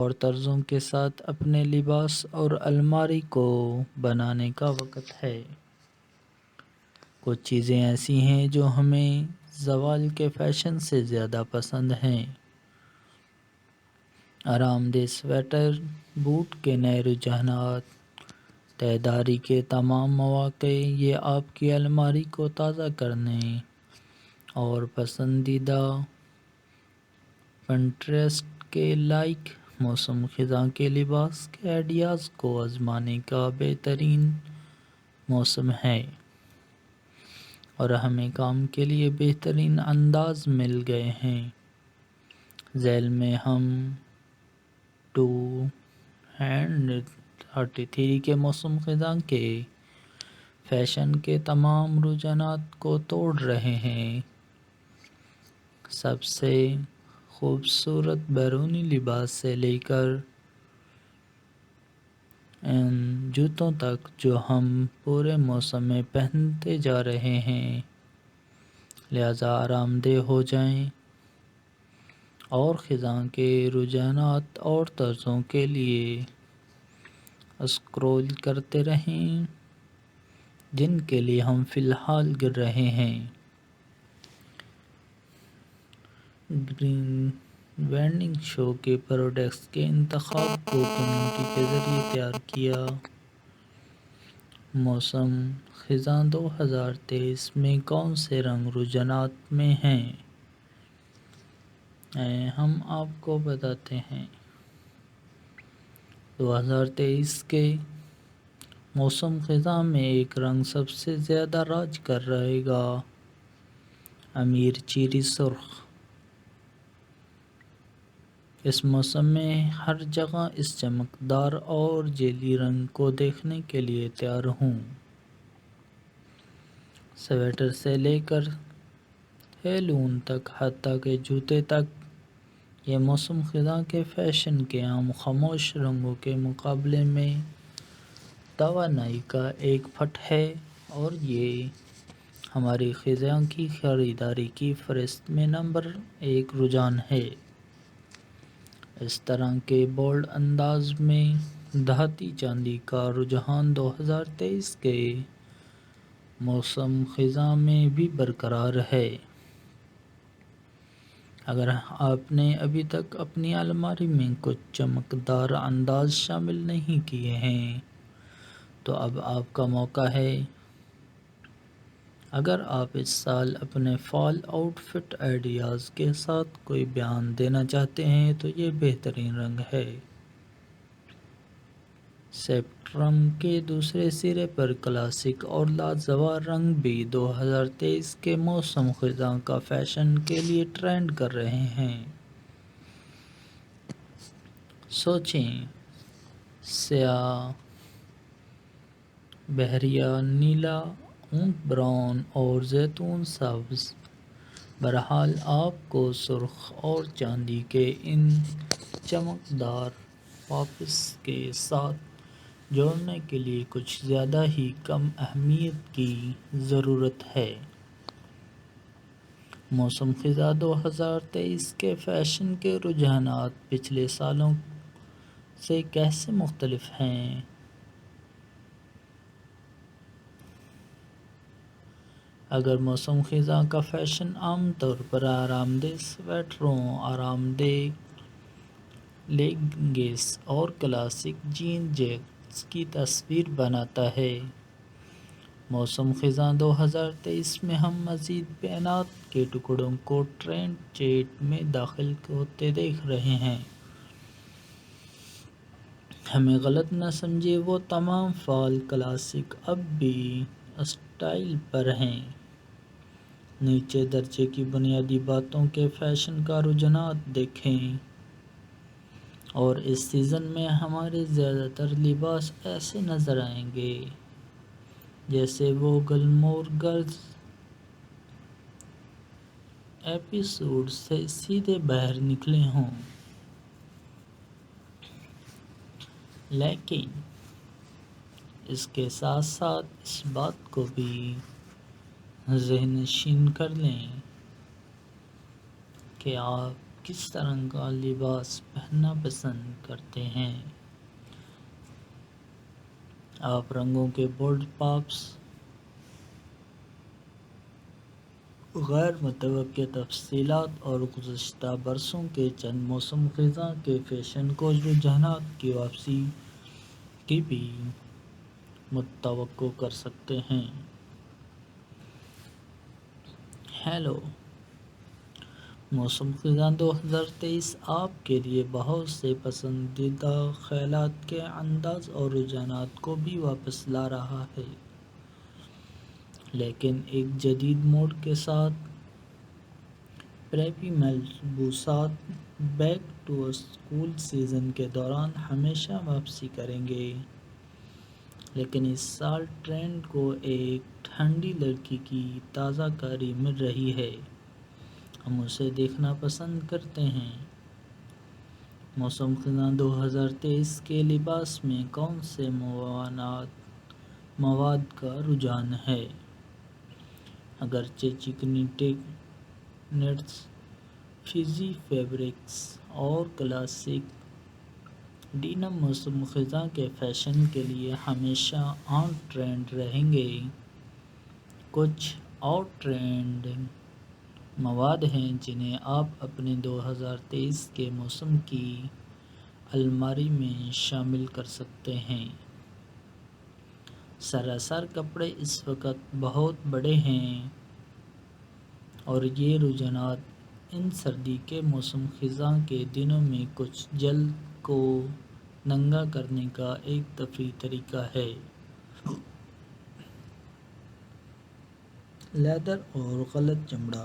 اور طرزوں کے ساتھ اپنے لباس اور الماری کو بنانے کا وقت ہے۔ کچھ چیزیں ایسی ہیں جو ہمیں زوال کے فیشن سے زیادہ پسند ہیں۔ آرام دہ سویٹر، بوٹ کے نئے رجحانات، تہ داری کے تمام مواقع، یہ آپ کی الماری کو تازہ کرنے اور پسندیدہ پنٹریسٹ کے لائق موسم خزاں کے لباس کے آئیڈیاز کو آزمانے کا بہترین موسم ہے، اور ہمیں کام کے لیے بہترین انداز مل گئے ہیں۔ ذیل میں ہم 2033 کے موسم خزاں کے فیشن کے تمام رجحانات کو توڑ رہے ہیں۔ سب سے خوبصورت بیرونی لباس سے لے کر ان جوتوں تک جو ہم پورے موسم میں پہنتے جا رہے ہیں، لہذا آرام دہ ہو جائیں اور خزاں کے رجحانات اور طرزوں کے لیے اسکرول کرتے رہیں جن کے لیے ہم فی الحال گر رہے ہیں۔ گرین وینڈنگ شو کے پروڈکٹس کے انتخاب کو کمیونٹی کے ذریعے تیار کیا۔ موسم خزاں 2023 میں کون سے رنگ رجحانات میں ہیں؟ ہم آپ کو بتاتے ہیں۔ 2023 کے موسم خزاں میں ایک رنگ سب سے زیادہ راج کر رہے گا: امیر چیری سرخ۔ اس موسم میں ہر جگہ اس چمکدار اور جیلی رنگ کو دیکھنے کے لیے تیار ہوں۔ سویٹر سے لے کر ہیلون تک، حتیٰ کہ جوتے تک، یہ موسم خزاں کے فیشن کے عام خاموش رنگوں کے مقابلے میں توانائی کا ایک پٹ ہے، اور یہ ہماری خزاں کی خریداری کی فہرست میں نمبر 1 رجحان ہے۔ اس طرح کے بولڈ انداز میں دھاتی چاندی کا رجحان 2023 کے موسم خزاں میں بھی برقرار ہے۔ اگر آپ نے ابھی تک اپنی الماری میں کچھ چمکدار انداز شامل نہیں کیے ہیں تو اب آپ کا موقع ہے۔ اگر آپ اس سال اپنے فال آؤٹ فٹ آئیڈیاز کے ساتھ کوئی بیان دینا چاہتے ہیں تو یہ بہترین رنگ ہے۔ اسپیکٹرم کے دوسرے سرے پر کلاسک اور لاجواب رنگ بھی 2023 کے موسم خزاں کا فیشن کے لیے ٹرینڈ کر رہے ہیں۔ سوچیں، سیاہ، بحریہ نیلا، اونٹ براؤن اور زیتون سبز، بہرحال آپ کو سرخ اور چاندی کے ان چمکدار پاپس کے ساتھ جوڑنے کے لیے کچھ زیادہ ہی کم اہمیت کی ضرورت ہے۔ موسم خزاں 2023 کے فیشن کے رجحانات پچھلے سالوں سے کیسے مختلف ہیں؟ اگر موسم خزاں کا فیشن عام طور پر آرام دہ سویٹروں، آرام دہ لیگنگز اور کلاسک جین جیکٹس کی تصویر بناتا ہے، موسم خزاں 2023 میں ہم مزید بینات کے ٹکڑوں کو ٹرینڈ چیٹ میں داخل ہوتے دیکھ رہے ہیں۔ ہمیں غلط نہ سمجھیں، وہ تمام فال کلاسک اب بھی اسٹائل پر ہیں۔ نیچے درجے کی بنیادی باتوں کے فیشن کا رجحانات دیکھیں، اور اس سیزن میں ہمارے زیادہ تر لباس ایسے نظر آئیں گے جیسے وہ گلمور گرلز ایپیسوڈ سے سیدھے باہر نکلے ہوں۔ لیکن اس کے ساتھ ساتھ اس بات کو بھی ذہن نشین کر لیں کہ آپ کس طرح کا لباس پہننا پسند کرتے ہیں؟ آپ رنگوں کے بولڈ پاپس، غیر متوقع تفصیلات اور گزشتہ برسوں کے چند موسم خزاں کے فیشن کو رجحانات کی واپسی کی بھی متوقع کر سکتے ہیں۔ ہیلو، موسم خزاں 2023 آپ کے لیے بہت سے پسندیدہ خیالات کے انداز اور رجحانات کو بھی واپس لا رہا ہے، لیکن ایک جدید موڈ کے ساتھ۔ پریپی ملبوسات بیک ٹو اسکول سیزن کے دوران ہمیشہ واپسی کریں گے، لیکن اس سال ٹرینڈ کو ایک ٹھنڈی لڑکی کی تازہ کاری مل رہی ہے۔ ہم اسے دیکھنا پسند کرتے ہیں۔ موسم خزاں 2023 کے لباس میں کون سے مواد کا رجحان ہے؟ اگرچہ چکنی نیٹس، فزی فیبرکس اور کلاسک ڈینم موسم خزاں کے فیشن کے لیے ہمیشہ آن ٹرینڈ رہیں گے، کچھ آؤٹ ٹرینڈنگ مواد ہیں جنہیں آپ اپنے 2023 کے موسم کی الماری میں شامل کر سکتے ہیں۔ سراسر کپڑے اس وقت بہت بڑے ہیں اور یہ رجحانات ان سردی کے موسم خزاں کے دنوں میں کچھ جلد کو ننگا کرنے کا ایک تفریحی طریقہ ہے۔ لیدر اور غلط چمڑا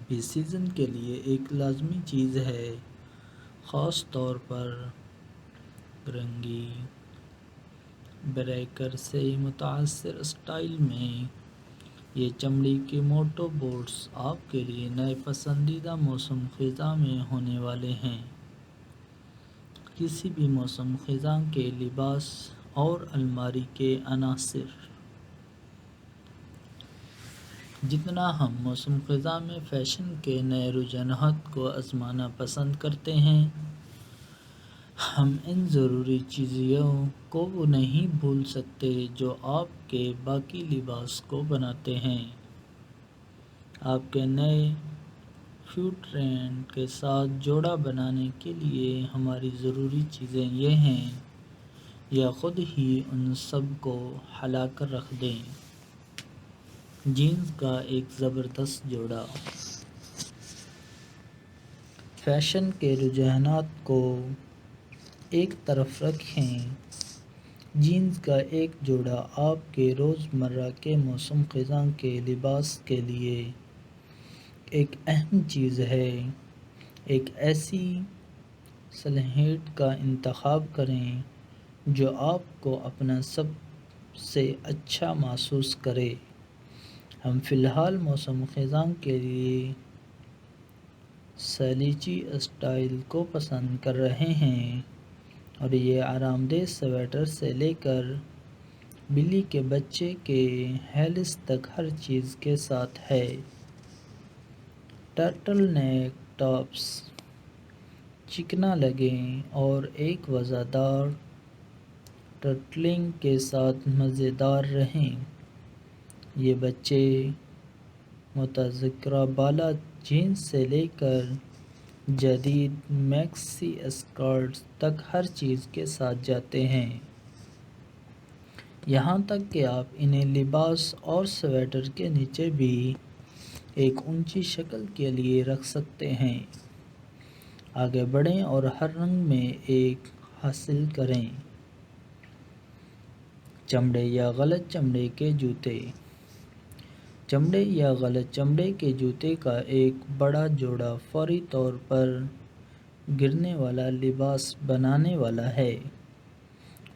بھی سیزن کے لیے ایک لازمی چیز ہے، خاص طور پر رنگی بریکر سے متاثر اسٹائل میں۔ یہ چمڑی کے موٹو بوٹس آپ کے لیے نئے پسندیدہ موسم خزاں میں ہونے والے ہیں۔ کسی بھی موسم خزاں کے لباس اور الماری کے عناصر۔ جتنا ہم موسم خزاں میں فیشن کے نئے رجحانات کو آزمانا پسند کرتے ہیں، ہم ان ضروری چیزوں کو نہیں بھول سکتے جو آپ کے باقی لباس کو بناتے ہیں۔ آپ کے نئے فیوڈ ٹرینڈ کے ساتھ جوڑا بنانے کے لیے ہماری ضروری چیزیں یہ ہیں، یا خود ہی ان سب کو ہلا کر رکھ دیں۔ جینز کا ایک زبردست جوڑا۔ فیشن کے رجحانات کو ایک طرف رکھیں، جینز کا ایک جوڑا آپ کے روزمرہ کے موسم خزاں کے لباس کے لیے ایک اہم چیز ہے۔ ایک ایسی سلہٹ کا انتخاب کریں جو آپ کو اپنا سب سے اچھا محسوس کرے۔ ہم فی الحال موسم خزاں کے لیے سلیچی اسٹائل کو پسند کر رہے ہیں، اور یہ آرام دہ سویٹر سے لے کر بلی کے بچے کے ہیلس تک ہر چیز کے ساتھ ہے۔ ٹرٹل نیک ٹاپس چکنا لگیں اور ایک وزردار ٹرٹلنگ کے ساتھ مزیدار رہیں۔ یہ بچے متذکرہ بالا جینز سے لے کر جدید میکسی اسکرٹس تک ہر چیز کے ساتھ جاتے ہیں، یہاں تک کہ آپ انہیں لباس اور سویٹر کے نیچے بھی ایک اونچی شکل کے لیے رکھ سکتے ہیں۔ آگے بڑھیں اور ہر رنگ میں ایک حاصل کریں۔ چمڑے یا غلط چمڑے کے جوتے۔ چمڑے یا غلط چمڑے کے جوتے کا ایک بڑا جوڑا فوری طور پر گرنے والا لباس بنانے والا ہے۔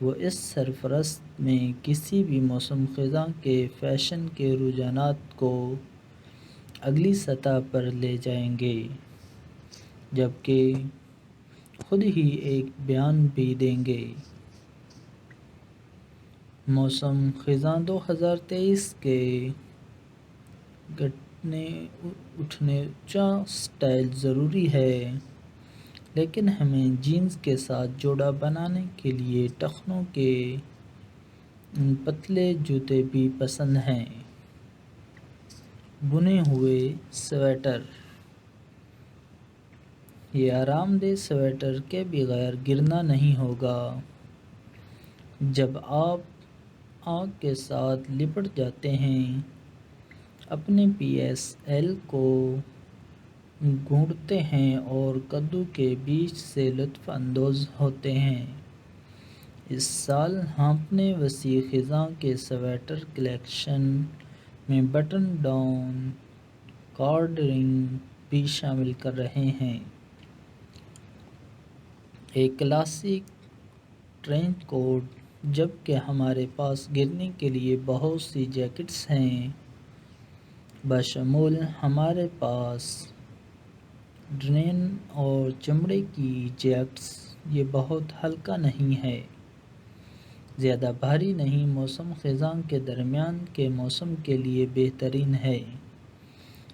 وہ اس سرفرست میں کسی بھی موسم خزاں کے فیشن کے رجحانات کو اگلی سطح پر لے جائیں گے، جبکہ خود ہی ایک بیان بھی دیں گے۔ موسم خزاں 2023 کے اٹھنے اونچا سٹائل ضروری ہے، لیکن ہمیں جینز کے ساتھ جوڑا بنانے کے لیے ٹخنوں کے پتلے جوتے بھی پسند ہیں۔ بنے ہوئے سویٹر۔ یہ آرام دہ سویٹر کے بغیر گرنا نہیں ہوگا۔ جب آپ آگ کے ساتھ لپٹ جاتے ہیں، اپنے پی ایس ایل کو گھونٹتے ہیں اور کدو کے بیج سے لطف اندوز ہوتے ہیں۔ اس سال ہم اپنے وسیع خزاں کے سویٹر کلیکشن میں بٹن ڈاؤن کارڈنگ بھی شامل کر رہے ہیں۔ ایک کلاسک ٹرینچ کوٹ، جبکہ ہمارے پاس گرنے کے لیے بہت سی جیکٹس ہیں، بشمول ہمارے پاس ڈنین اور چمڑے کی جیکٹس۔ یہ بہت ہلکا نہیں ہے، زیادہ بھاری نہیں، موسم خزاں کے درمیان کے موسم کے لیے بہترین ہے۔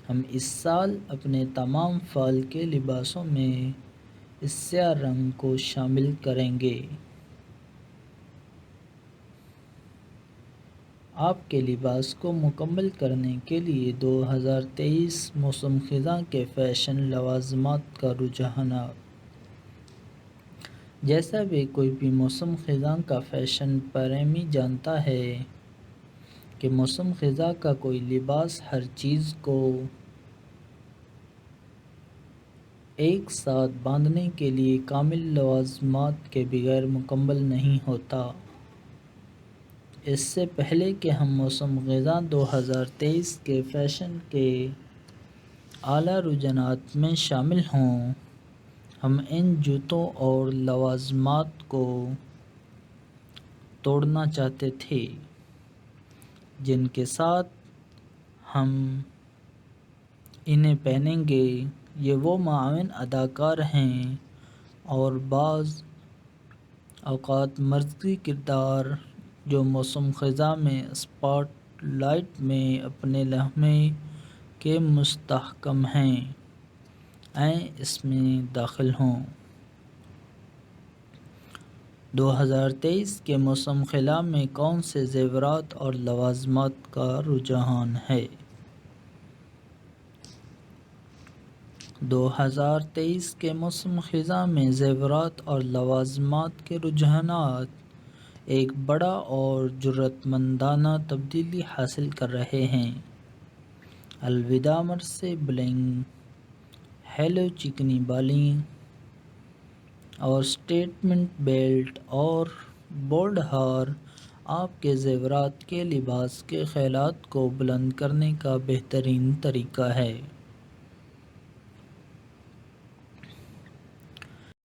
ہم اس سال اپنے تمام فال کے لباسوں میں اس سیاہ رنگ کو شامل کریں گے۔ آپ کے لباس کو مکمل کرنے کے لیے 2023 موسم خزاں کے فیشن لوازمات کا رجحانات۔ جیسا بھی کوئی بھی موسم خزاں کا فیشن پریمی جانتا ہے کہ موسم خزاں کا کوئی لباس ہر چیز کو ایک ساتھ باندھنے کے لیے کامل لوازمات کے بغیر مکمل نہیں ہوتا۔ اس سے پہلے کہ ہم موسم خزاں 2023 کے فیشن کے اعلیٰ رجحانات میں شامل ہوں، ہم ان جوتوں اور لوازمات کو توڑنا چاہتے تھے جن کے ساتھ ہم انہیں پہنیں گے۔ یہ وہ معاون اداکار ہیں اور بعض اوقات مرکزی کردار جو موسم خزاں میں اسپاٹ لائٹ میں اپنے لمحے کے مستحکم ہیں۔ آئیں اس میں داخل ہوں۔ 2023 کے موسم خزاں میں کون سے زیورات اور لوازمات کا رجحان ہے؟ 2023 کے موسم خزاں میں زیورات اور لوازمات کے رجحانات ایک بڑا اور جرأت مندانہ تبدیلی حاصل کر رہے ہیں۔ الوداع مرثے بلنگ، ہیلو چکنی بالیں اور سٹیٹمنٹ بیلٹ اور بولڈ ہار آپ کے زیورات کے لباس کے خیالات کو بلند کرنے کا بہترین طریقہ ہے۔